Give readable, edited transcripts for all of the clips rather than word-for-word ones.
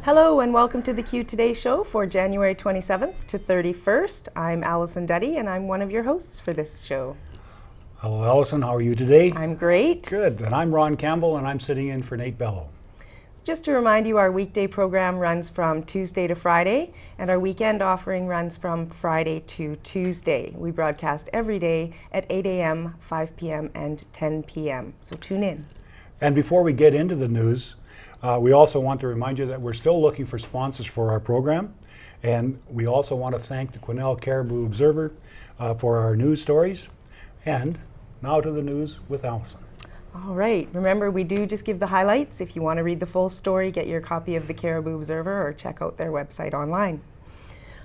Hello and welcome to the Q Today show for January 27th to 31st. I'm Allison Duddy and I'm one of your hosts for this show. Hello Allison, how are you today? I'm great. Good, and I'm Ron Campbell and I'm sitting in for Nate Bello. Just to remind you, our weekday program runs from Tuesday to Friday and our weekend offering runs from Friday to Tuesday. We broadcast every day at 8 a.m., 5 p.m. and 10 p.m. So tune in. And before we get into the news, we also want to remind you that we're still looking for sponsors for our program. And we also want to thank the Quesnel Caribou Observer for our news stories. And now to the news with Allison. All right. Remember, we do just give the highlights. If you want to read the full story, get your copy of the Caribou Observer or check out their website online.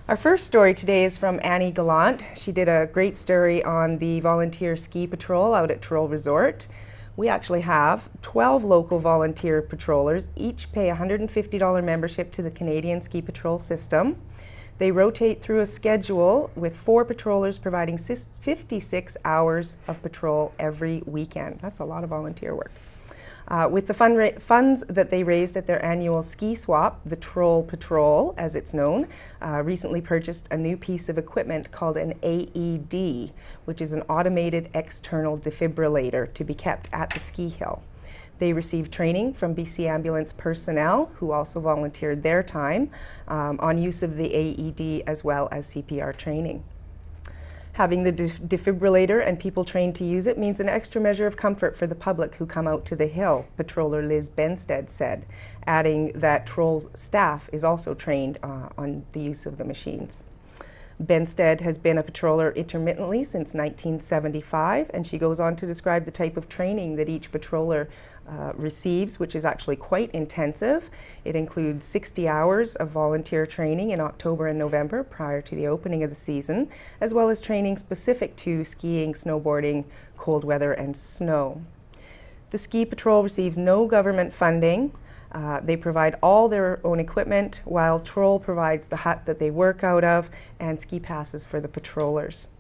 Our first story today is from Annie Gallant. She did a great story on the volunteer ski patrol out at Troll Resort. We actually have 12 local volunteer patrollers, each pay a $150 membership to the Canadian Ski Patrol system. They rotate through a schedule with 4 patrollers providing 56 hours of patrol every weekend. That's a lot of volunteer work. With the funds that they raised at their annual ski swap, the Troll Patrol, as it's known, recently purchased a new piece of equipment called an AED, which is an automated external defibrillator to be kept at the ski hill. They received training from BC Ambulance personnel, who also volunteered their time on use of the AED as well as CPR training. Having the defibrillator and people trained to use it means an extra measure of comfort for the public who come out to the hill, Patroller Liz Benstead said, adding that Troll's staff is also trained on the use of the machines. Benstead has been a patroller intermittently since 1975, and she goes on to describe the type of training that each patroller receives, which is actually quite intensive. It includes 60 hours of volunteer training in October and November prior to the opening of the season, as well as training specific to skiing, snowboarding, cold weather, and snow. The ski patrol receives no government funding. They provide all their own equipment, while Troll provides the hut that they work out of and ski passes for the patrollers.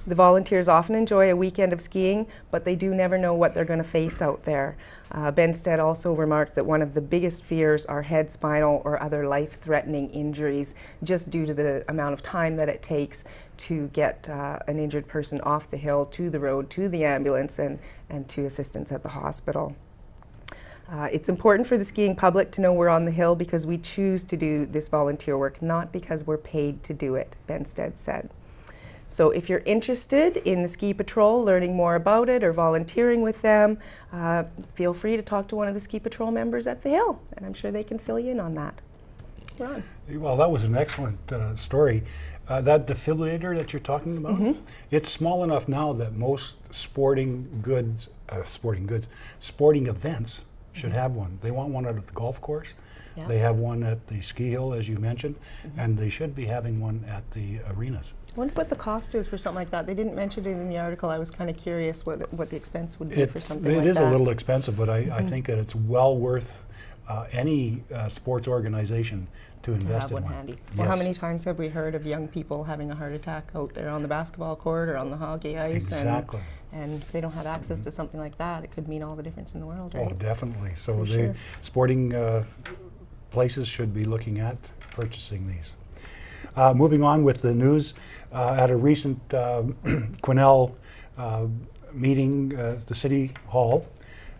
The volunteers often enjoy a weekend of skiing, but they do never know what they're going to face out there. Benstead also remarked that one of the biggest fears are head, spinal, or other life-threatening injuries, just due to the amount of time that it takes to get an injured person off the hill, to the road, to the ambulance, and to assistance at the hospital. It's important for the skiing public to know we're on the hill because we choose to do this volunteer work, not because we're paid to do it, Benstead said. So if you're interested in the ski patrol, learning more about it or volunteering with them, feel free to talk to one of the ski patrol members at the hill, and I'm sure they can fill you in on that. Ron. Well, that was an excellent story. That defibrillator that you're talking about, it's small enough now that most sporting events should have one. They want one at the golf course. Yeah. They have one at the ski hill, as you mentioned, and they should be having one at the arenas. I wonder what the cost is for something like that. They didn't mention it in the article. I was kind of curious what the expense would be for something like that. It is a little expensive, but I think that it's well worth any sports organization to invest in one. Handy. Yes. Well, how many times have we heard of young people having a heart attack out there on the basketball court or on the hockey ice? Exactly. And if they don't have access to something like that, it could mean all the difference in the world, right? Oh, definitely. So For the sure. sporting places should be looking at purchasing these. Moving on with the news, at a recent Quesnel meeting at the City Hall,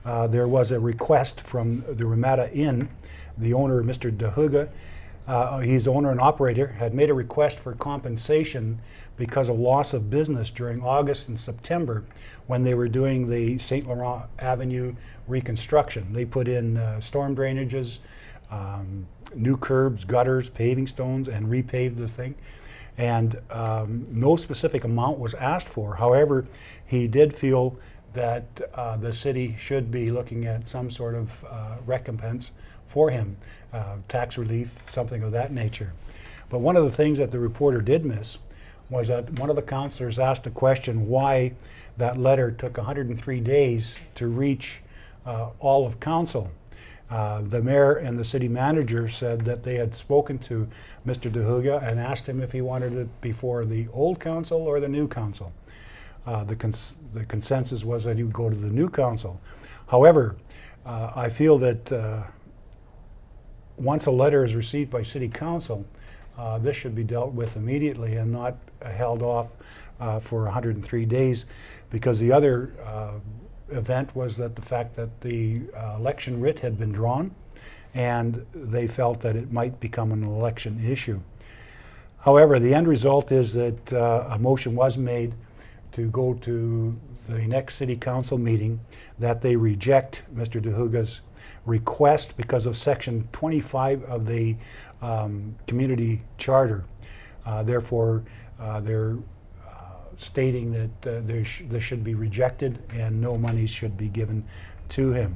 there was a request from the Ramada Inn. The owner, Mr. DeHuga, he's the owner and operator, had made a request for compensation because of loss of business during August and September when they were doing the St. Laurent Avenue reconstruction. They put in storm drainages, new curbs, gutters, paving stones, and repaved the thing. And no specific amount was asked for. However, he did feel that the city should be looking at some sort of recompense for him, tax relief, something of that nature. But one of the things that the reporter did miss was that one of the councillors asked a question why that letter took 103 days to reach all of council. The mayor and the city manager said that they had spoken to Mr. DeHuga and asked him if he wanted it before the old council or the new council. The consensus was that he would go to the new council. However, I feel that once a letter is received by City Council, this should be dealt with immediately and not held off for 103 days, because the other event was that the fact that the election writ had been drawn, and they felt that it might become an election issue. However, the end result is that a motion was made to go to the next City Council meeting, that they reject Mr. DeHuga's request because of Section 25 of the Community Charter. Therefore, they're stating that this should be rejected and no monies should be given to him.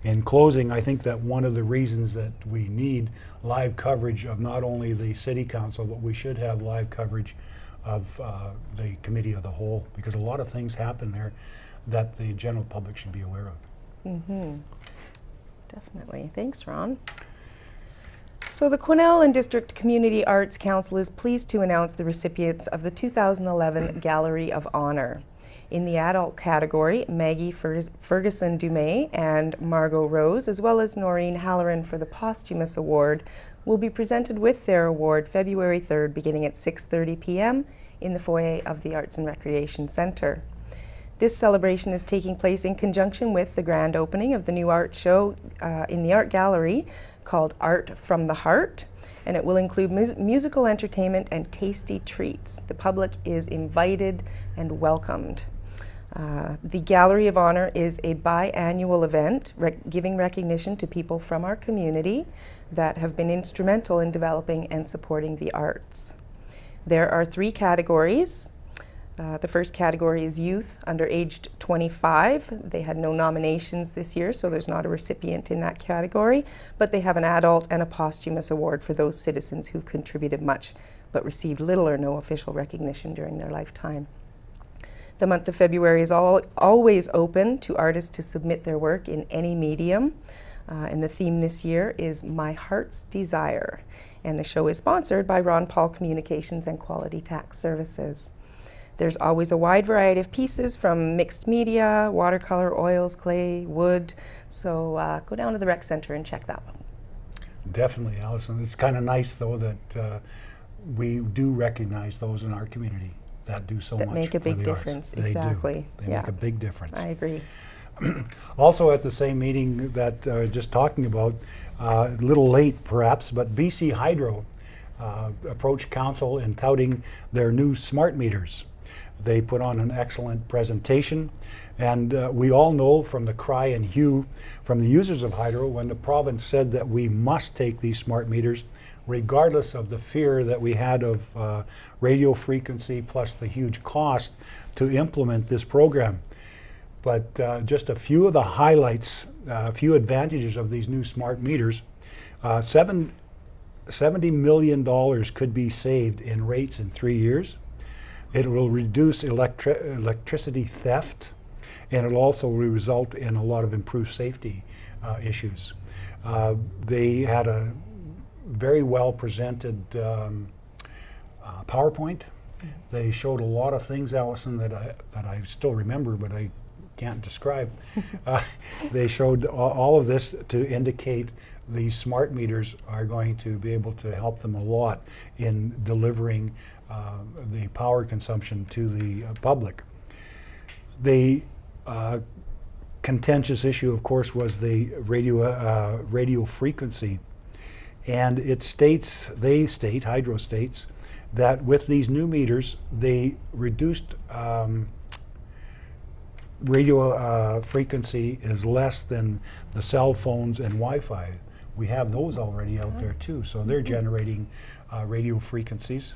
In closing, I think that one of the reasons that we need live coverage of not only the City Council, but we should have live coverage of the Committee of the Whole, because a lot of things happen there that the general public should be aware of. Mm-hmm. Definitely. Thanks, Ron. So the Quesnel and District Community Arts Council is pleased to announce the recipients of the 2011 Gallery of Honor. In the adult category, Maggie Ferguson-Dumais and Margot Rose, as well as Noreen Halloran for the posthumous award, will be presented with their award February 3rd, beginning at 6:30 p.m. in the foyer of the Arts and Recreation Center. This celebration is taking place in conjunction with the grand opening of the new art show in the Art Gallery called Art from the Heart, and it will include musical entertainment and tasty treats. The public is invited and welcomed. The Gallery of Honor is a biannual event giving recognition to people from our community that have been instrumental in developing and supporting the arts. There are 3 categories. The first category is youth under aged 25. They had no nominations this year, so there's not a recipient in that category, but they have an adult and a posthumous award for those citizens who contributed much but received little or no official recognition during their lifetime. The month of February is always open to artists to submit their work in any medium, and the theme this year is My Heart's Desire, and the show is sponsored by Ron Paul Communications and Quality Tax Services. There's always a wide variety of pieces from mixed media, watercolor, oils, clay, wood. So go down to the rec center and check that one. Definitely, Allison. It's kind of nice, though, that we do recognize those in our community that do so much That make a big for the arts. difference. They Exactly. do. They make a big difference. I agree. Also at the same meeting that just talking about, a little late perhaps, but BC Hydro approached council in touting their new smart meters. They put on an excellent presentation, and we all know from the cry and hue from the users of hydro when the province said that we must take these smart meters, regardless of the fear that we had of radio frequency plus the huge cost to implement this program. But just a few of the highlights, a few advantages of these new smart meters. $70 million could be saved in rates in 3 years. It will reduce electricity theft, and it will also result in a lot of improved safety issues. They had a very well presented PowerPoint. They showed a lot of things, Allison, that I still remember, but I can't describe. They showed all of this to indicate these smart meters are going to be able to help them a lot in delivering the power consumption to the public. The contentious issue, of course, was the radio frequency. And it states, Hydro states, that with these new meters, they reduced radio frequency is less than the cell phones and Wi-Fi. We have those already out there too, so they're generating radio frequencies,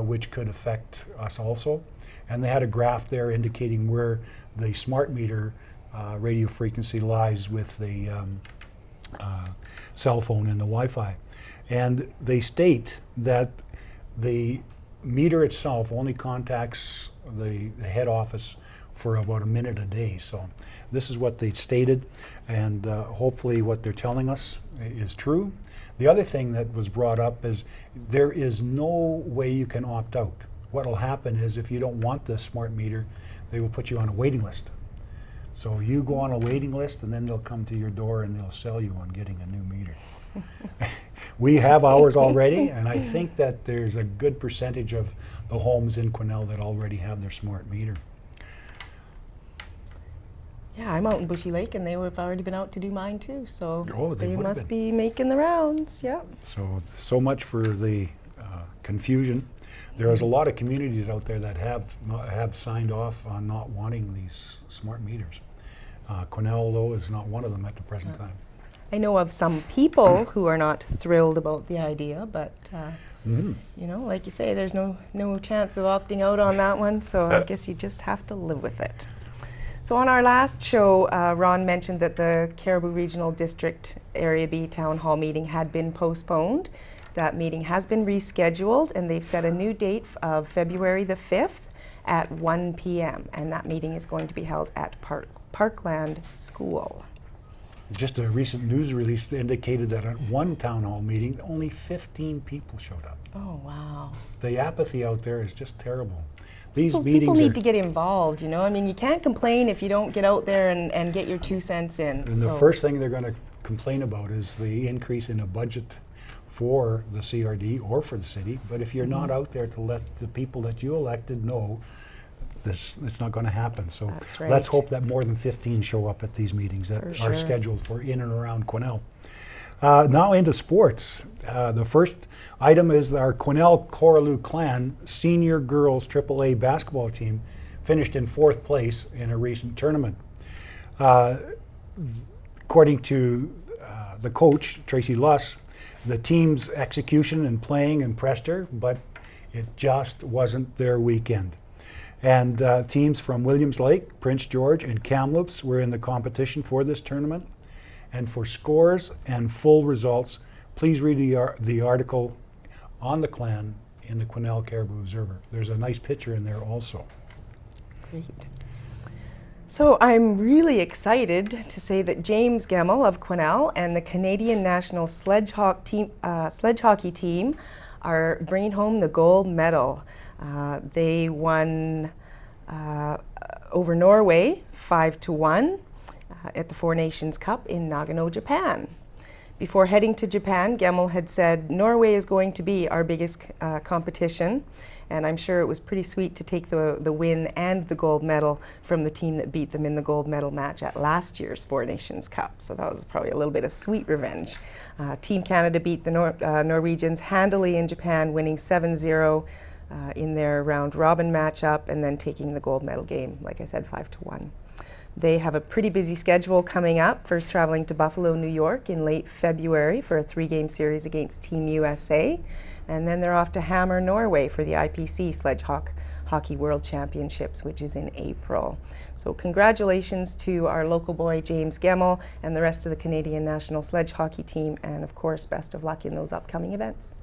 which could affect us also. And they had a graph there indicating where the smart meter radio frequency lies with the cell phone and the Wi-Fi. And they state that the meter itself only contacts the head office for about a minute a day. So this is what they stated, and hopefully what they're telling us is true. The other thing that was brought up is there is no way you can opt out. What will happen is if you don't want the smart meter, they will put you on a waiting list. So you go on a waiting list, and then they'll come to your door and they'll sell you on getting a new meter. We have ours already, and I think that there's a good percentage of the homes in Quesnel that already have their smart meter. Yeah, I'm out in Bushy Lake, and they have already been out to do mine too. So Oh, they would've must been. be making the rounds. Yeah. So much for the confusion. There is a lot of communities out there that have signed off on not wanting these smart meters. Quesnel, though, is not one of them at the present time. I know of some people who are not thrilled about the idea, but you know, like you say, there's no chance of opting out on that one. So I guess you just have to live with it. So on our last show, Ron mentioned that the Cariboo Regional District Area B Town Hall meeting had been postponed. That meeting has been rescheduled, and they've set a new date of February the 5th at 1 p.m. And that meeting is going to be held at Parkland School. Just a recent news release indicated that at one town hall meeting, only 15 people showed up. Oh, wow. The apathy out there is just terrible. These People meetings need to get involved, you know? I mean, you can't complain if you don't get out there and get your 2 cents in. And the first thing they're going to complain about is the increase in a budget for the CRD or for the city. But if you're not out there to let the people that you elected know, it's not going to happen. So That's right. let's hope that more than 15 show up at these meetings that For are sure. scheduled for in and around Quesnel. Now into sports. The first item is our Quesnel Coraloo Clan Senior Girls AAA basketball team finished in 4th place in a recent tournament. According to the coach, Tracy Luss, the team's execution and playing impressed her, but it just wasn't their weekend. And teams from Williams Lake, Prince George, and Kamloops were in the competition for this tournament. And for scores and full results, please read the article on the clan in the Quesnel Cariboo Observer. There's a nice picture in there also. Great. So I'm really excited to say that James Gemmell of Quesnel and the Canadian National sledge hockey team are bringing home the gold medal. They won over Norway 5-1 at the Four Nations Cup in Nagano, Japan. Before heading to Japan, Gemmell had said, "Norway is going to be our biggest competition," and I'm sure it was pretty sweet to take the win and the gold medal from the team that beat them in the gold medal match at last year's Four Nations Cup. So that was probably a little bit of sweet revenge. Team Canada beat the Norwegians handily in Japan, winning 7-0 in their round robin matchup, and then taking the gold medal game, like I said, 5-1. They have a pretty busy schedule coming up, first traveling to Buffalo, New York in late February for a 3-game series against Team USA, and then they're off to Hammer, Norway for the IPC Sledge Hockey World Championships, which is in April. So congratulations to our local boy James Gemmell and the rest of the Canadian National Sledge Hockey team, and of course best of luck in those upcoming events.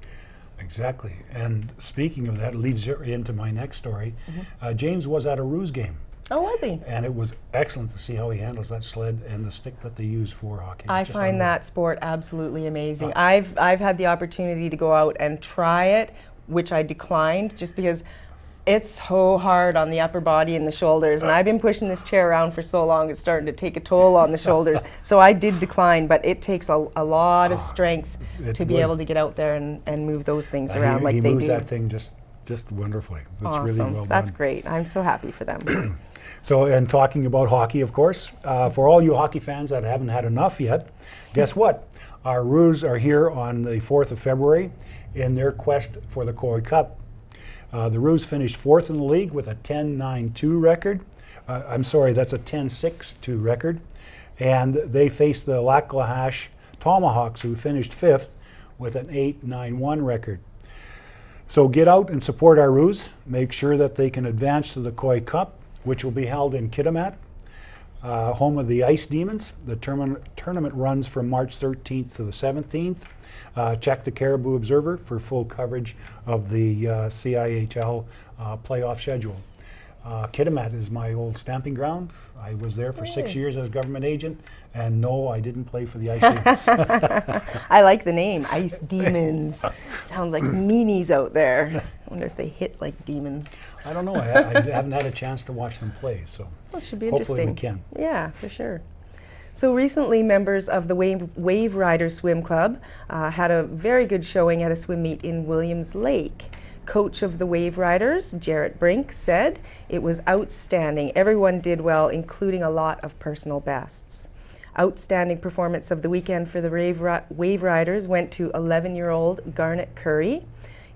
Exactly. And speaking of that, leads into my next story. James was at a Roos game. Oh, was he? And it was excellent to see how he handles that sled and the stick that they use for hockey. I Just find unreal. that sport absolutely amazing. I've had the opportunity to go out and try it, which I declined just because it's so hard on the upper body and the shoulders. And I've been pushing this chair around for so long, it's starting to take a toll on the shoulders. So I did decline, but it takes a lot of strength to be able to get out there and move those things around like he they do. moves that thing just wonderfully. It's Awesome. really well That's done. great. I'm so happy for them. So, and talking about hockey, of course, for all you hockey fans that haven't had enough yet, guess what? Our Roos are here on the 4th of February in their quest for the Koi Cup. The Roos finished 4th in the league with a 10-9-2 record. I'm sorry, that's a 10-6-2 record. And they faced the Lacklahash Tomahawks, who finished 5th with an 8-9-1 record. So get out and support our Roos. Make sure that they can advance to the Koi Cup, which will be held in Kitimat, home of the Ice Demons. The tournament runs from March 13th to the 17th. Check the Cariboo Observer for full coverage of the CIHL playoff schedule. Kitimat is my old stamping ground. I was there for 6 years as government agent, and no, I didn't play for the Ice Demons. I like the name, Ice Demons. Sounds like meanies out there. I wonder if they hit like demons. I don't know. I haven't had a chance to watch them play, so Well, it should be hopefully interesting. we can. Yeah, for sure. So recently, members of the Wave Riders Swim Club had a very good showing at a swim meet in Williams Lake. Coach of the Wave Riders, Jarrett Brink, said it was outstanding. Everyone did well, including a lot of personal bests. Outstanding performance of the weekend for the Wave Riders went to 11-year-old Garnet Curry.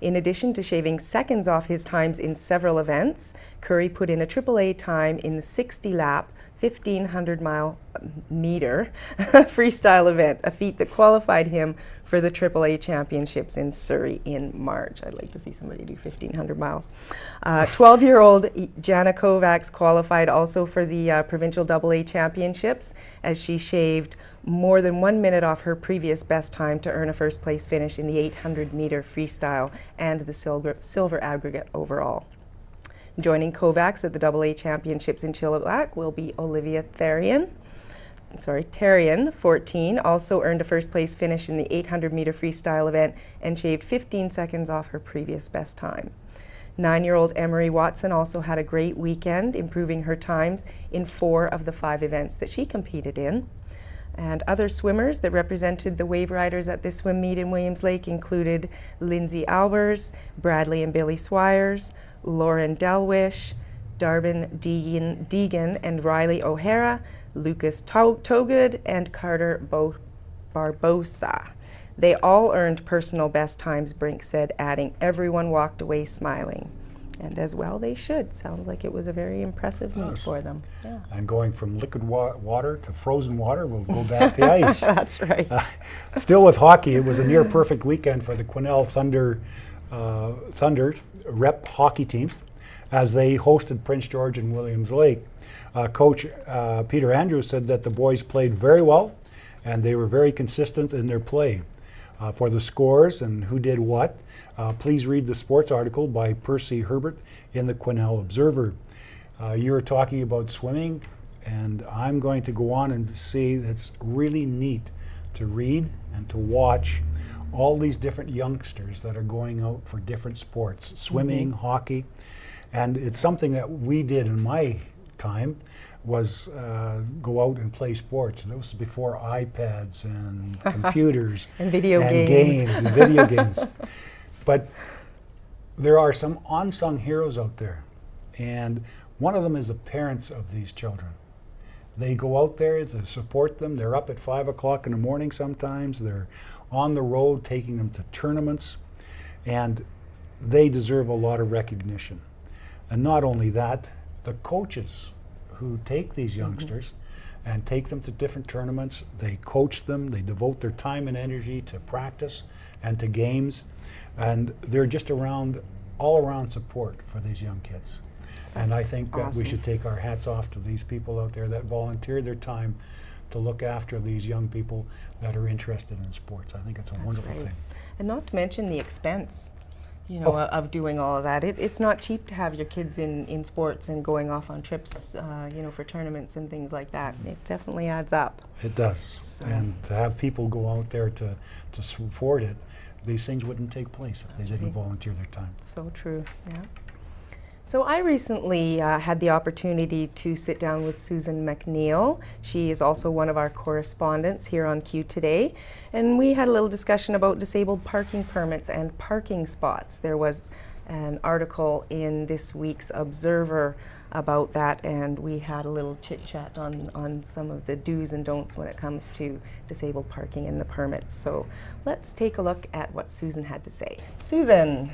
In addition to shaving seconds off his times in several events, Curry put in a AAA time in the 60-lap 1,500-meter freestyle event, a feat that qualified him for the AAA championships in Surrey in March. I'd like to see somebody do 1,500 miles. 12-year-old Jana Kovacs qualified also for the provincial AA championships as she shaved more than 1 minute off her previous best time to earn a first place finish in the 800-meter freestyle and the silver aggregate overall. Joining Kovacs at the AA championships in Chilliwack will be Olivia Therrien, 14, also earned a first place finish in the 800-meter freestyle event and shaved 15 seconds off her previous best time. 9-year-old Emery Watson also had a great weekend, improving her times in 4 of the 5 events that she competed in. And other swimmers that represented the Wave Riders at this swim meet in Williams Lake included Lindsay Albers, Bradley and Billy Swires, Lauren Delwish, Darbin Deegan and Riley O'Hara, Lucas Togood, and Carter Barbosa. They all earned personal best times, Brink said, adding, everyone walked away smiling. And as well they should. Sounds like it was a very impressive meet for them. Yeah. And going from liquid water to frozen water, we'll go back to ice. That's right. Still with hockey, it was a near perfect weekend for the Quesnel Thunder rep hockey teams as they hosted Prince George and Williams Lake. Coach Peter Andrews said that the boys played very well and they were very consistent in their play. For the scores and who did what, please read the sports article by Percy Herbert in the Quesnel Observer. You were talking about swimming, and I'm going to go on and see it's really neat to read and to watch all these different youngsters that are going out for different sports, swimming, hockey, and it's something that we did in my time was go out and play sports. That was before iPads and computers and video games. And video games. But there are some unsung heroes out there, and one of them is the parents of these children. They go out there to support them. They're up at 5 o'clock in the morning sometimes. They're on the road taking them to tournaments, and they deserve a lot of recognition. And not only that, the coaches who take these youngsters and take them to different tournaments, they coach them, they devote their time and energy to practice and to games, and they're just all around support for these young kids. And I think that we should take our hats off to these people out there that volunteer their time to look after these young people that are interested in sports. I think it's a wonderful thing. And not to mention the expense, you know, of doing all of that. It's not cheap to have your kids in sports and going off on trips, you know, for tournaments and things like that. It definitely adds up. It does. So. And to have people go out there to support it, these things wouldn't take place if they didn't volunteer their time. So true, yeah. So I recently had the opportunity to sit down with Susan McNeil. She is also one of our correspondents here on Q Today. And we had a little discussion about disabled parking permits and parking spots. There was an article in this week's Observer about that, and we had a little chit-chat on some of the do's and don'ts when it comes to disabled parking and the permits. So let's take a look at what Susan had to say. Susan.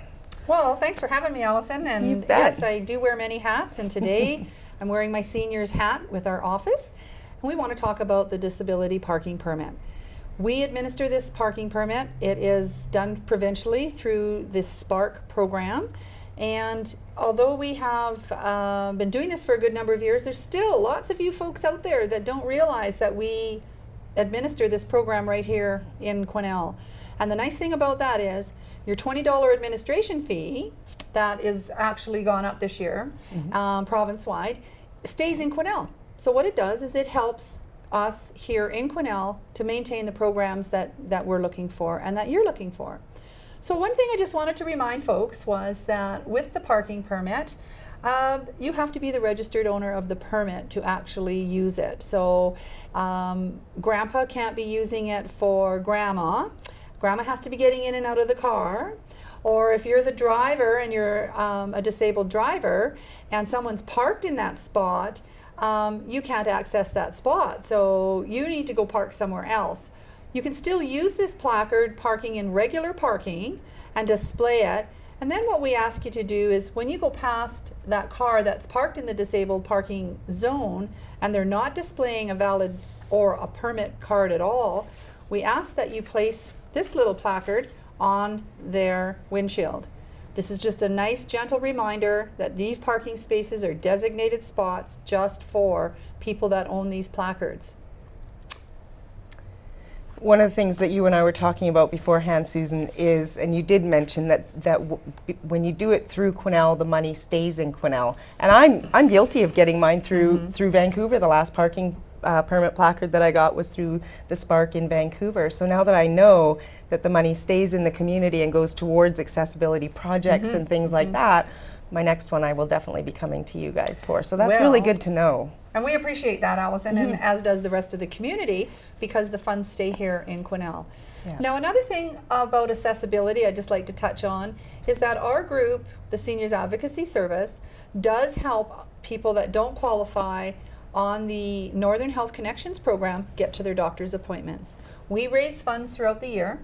Well, thanks for having me, Allison. And yes, I do wear many hats, and today I'm wearing my senior's hat with our office. And we want to talk about the disability parking permit. We administer this parking permit. It is done provincially through the SPARK program. And although we have been doing this for a good number of years, there's still lots of you folks out there that don't realize that we administer this program right here in Quesnel. And the nice thing about that is your $20 administration fee that is actually gone up this year, province-wide, stays in Quesnel. So what it does is it helps us here in Quesnel to maintain the programs that we're looking for and that you're looking for. So one thing I just wanted to remind folks was that with the parking permit, You have to be the registered owner of the permit to actually use it. So grandpa can't be using it for grandma. Grandma has to be getting in and out of the car. Or if you're the driver and you're a disabled driver and someone's parked in that spot, you can't access that spot. So you need to go park somewhere else. You can still use this placard parking in regular parking and display it. And then what we ask you to do is when you go past that car that's parked in the disabled parking zone and they're not displaying a valid or a permit card at all, we ask that you place this little placard on their windshield. This is just a nice gentle reminder that these parking spaces are designated spots just for people that own these placards. One of the things that you and I were talking about beforehand, Susan, is, and you did mention that when you do it through Quesnel, the money stays in Quesnel. And I'm guilty of getting mine through Vancouver. The last parking permit placard that I got was through the Spark in Vancouver. So now that I know that the money stays in the community and goes towards accessibility projects and things like that, my next one I will definitely be coming to you guys for. So that's really good to know. And we appreciate that, Allison, and as does the rest of the community, because the funds stay here in Quesnel. Yeah. Now, another thing about accessibility I'd just like to touch on is that our group, the Seniors Advocacy Service, does help people that don't qualify on the Northern Health Connections program get to their doctor's appointments. We raise funds throughout the year.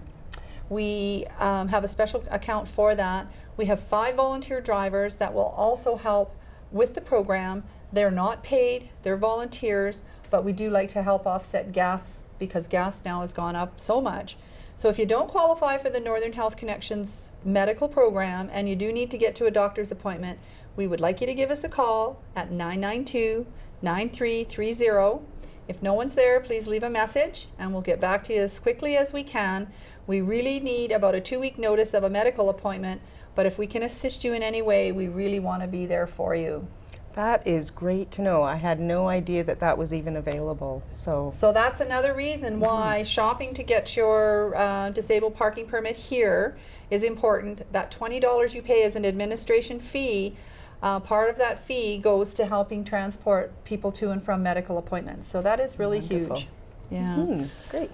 We have a special account for that. We have 5 volunteer drivers that will also help with the program. They're not paid, they're volunteers, but we do like to help offset gas because gas now has gone up so much. So if you don't qualify for the Northern Health Connections medical program and you do need to get to a doctor's appointment, we would like you to give us a call at 992-9330. If no one's there, please leave a message and we'll get back to you as quickly as we can. We really need about a 2-week notice of a medical appointment, but if we can assist you in any way, we really want to be there for you. That is great to know. I had no idea that that was even available. So that's another reason why shopping to get your disabled parking permit here is important. That $20 you pay as an administration fee, part of that fee goes to helping transport people to and from medical appointments. So that is really huge. Yeah. Great.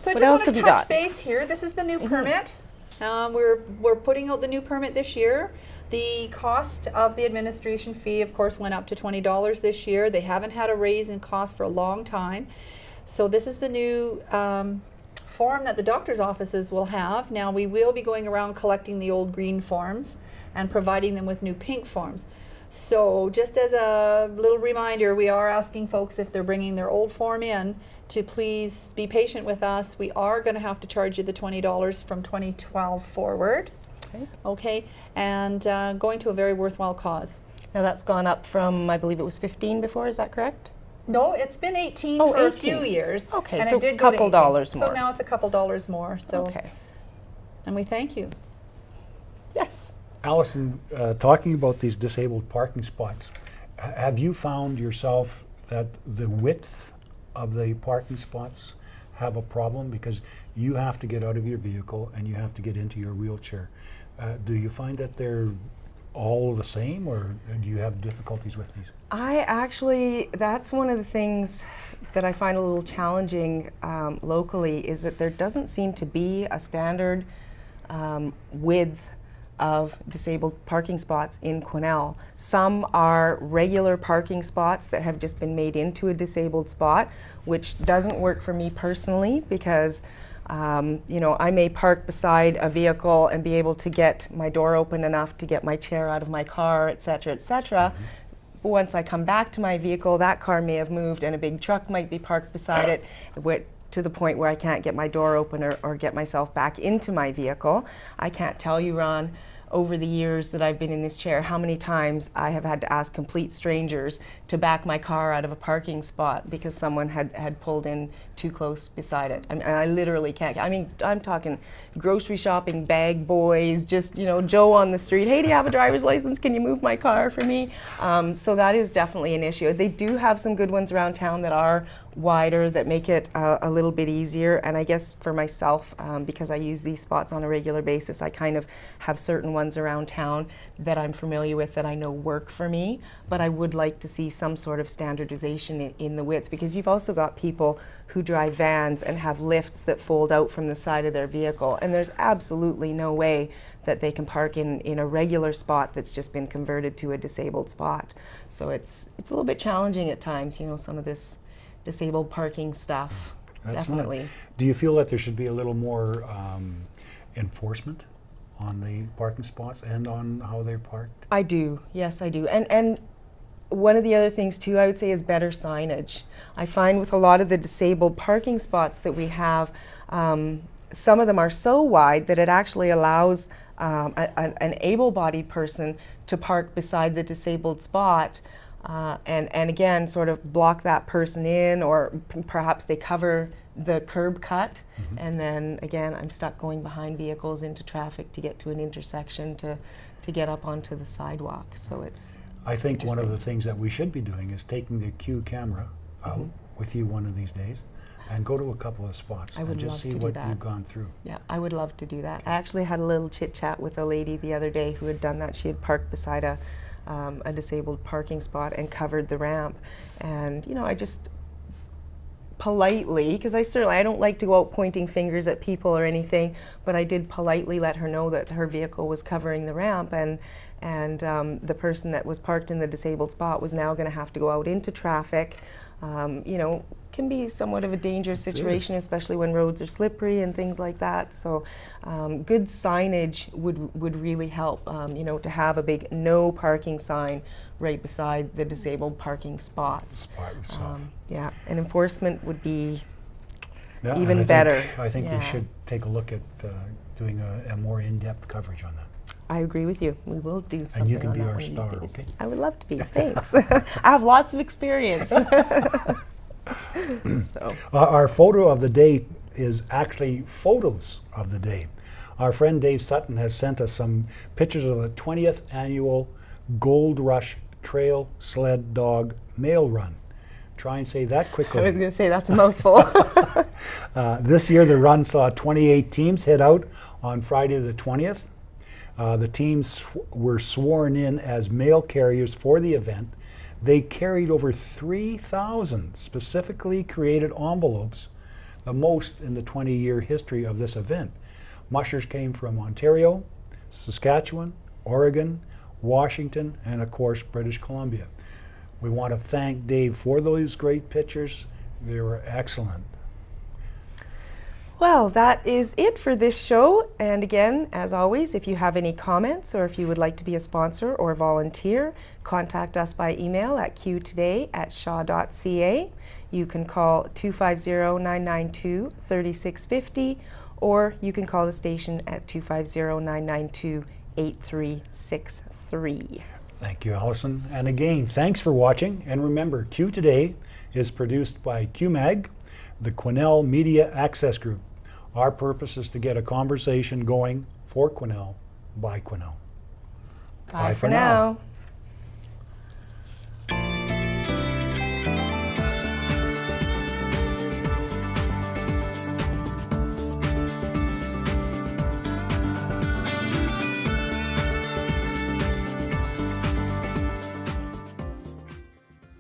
So I What just else want have to you touch got? base here. This is the new permit. We're putting out the new permit this year. The cost of the administration fee, of course, went up to $20 this year. They haven't had a raise in cost for a long time. So this is the new form that the doctor's offices will have. Now we will be going around collecting the old green forms and providing them with new pink forms. So just as a little reminder, we are asking folks if they're bringing their old form in to please be patient with us. We are going to have to charge you the $20 from 2012 forward. Okay, and going to a very worthwhile cause. Now that's gone up from, I believe it was 15 before, is that correct? No, it's been 18 Oh, for a 18. few years. Okay, and so it did a go to couple 18. dollars more. So now it's a couple dollars more. So, Okay. and we thank you. Yes. Allison, talking about these disabled parking spots, have you found yourself that the width of the parking spots have a problem? Because you have to get out of your vehicle and you have to get into your wheelchair. Do you find that they're all the same, or do you have difficulties with these? That's one of the things that I find a little challenging locally, is that there doesn't seem to be a standard width of disabled parking spots in Quesnel. Some are regular parking spots that have just been made into a disabled spot, which doesn't work for me personally because I may park beside a vehicle and be able to get my door open enough to get my chair out of my car, et cetera, et cetera. But once I come back to my vehicle, that car may have moved and a big truck might be parked beside it, to the point where I can't get my door open or get myself back into my vehicle. I can't tell you, Ron, over the years that I've been in this chair, how many times I have had to ask complete strangers to back my car out of a parking spot because someone had pulled in too close beside it. And I literally can't. I mean, I'm talking grocery shopping, bag boys, just, Joe on the street. Hey, do you have a driver's license? Can you move my car for me? So that is definitely an issue. They do have some good ones around town that are wider, that make it a little bit easier. And I guess for myself, because I use these spots on a regular basis, I kind of have certain ones around town that I'm familiar with that I know work for me. But I would like to see some sort of standardization in the width, because you've also got people who drive vans and have lifts that fold out from the side of their vehicle. And there's absolutely no way that they can park in a regular spot that's just been converted to a disabled spot. So it's a little bit challenging at times, you know, some of this disabled parking stuff. That's Definitely. Do you feel that there should be a little more enforcement on the parking spots and on how they're parked? I do, yes I do. And one of the other things too, I would say, is better signage. I find with a lot of the disabled parking spots that we have, some of them are so wide that it actually allows an able-bodied person to park beside the disabled spot, and again sort of block that person in, or perhaps they cover the curb cut, and then again I'm stuck going behind vehicles into traffic to get to an intersection to get up onto the sidewalk. So it's I think one of interesting. the things that we should be doing is taking the Q camera out with you one of these days and go to a couple of spots I and would just love see to do what that. you've gone through. Yeah, I would love to do that. I actually had a little chit chat with a lady the other day who had done that. She had parked beside a disabled parking spot and covered the ramp. And, you know, I just politely, because I don't like to go out pointing fingers at people or anything, but I did politely let her know that her vehicle was covering the ramp, and the person that was parked in the disabled spot was now going to have to go out into traffic. You know, can be somewhat of a dangerous situation, especially when roads are slippery and things like that. So good signage would really help, you know, to have a big no parking sign right beside the disabled parking spots. Spot yourself. Yeah, and enforcement would be Yeah, and even better. I think we Yeah. should take a look at doing a more in-depth coverage on that. I agree with you. We will do something And you can on be that our one of these star, days. okay? I would love to be. Thanks. I have lots of experience. So. Our photo of the day is actually photos of the day. Our friend Dave Sutton has sent us some pictures of the 20th annual Gold Rush Trail Sled Dog Mail Run. Try and say that quickly. I was going to say that's a mouthful. This year the run saw 28 teams head out on Friday the 20th. The teams were sworn in as mail carriers for the event. They carried over 3,000 specifically created envelopes, the most in the 20-year history of this event. Mushers came from Ontario, Saskatchewan, Oregon, Washington, and of course British Columbia. We want to thank Dave for those great pictures. They were excellent. Well, that is it for this show. And again, as always, if you have any comments or if you would like to be a sponsor or volunteer, contact us by email at qtoday@shaw.ca. You can call 250-992-3650, or you can call the station at 250-992-8363. Thank you, Allison. And again, thanks for watching. And remember, Q Today is produced by QMag, the Quesnel Media Access Group. Our purpose is to get a conversation going for Quesnel by Quesnel. Bye for now.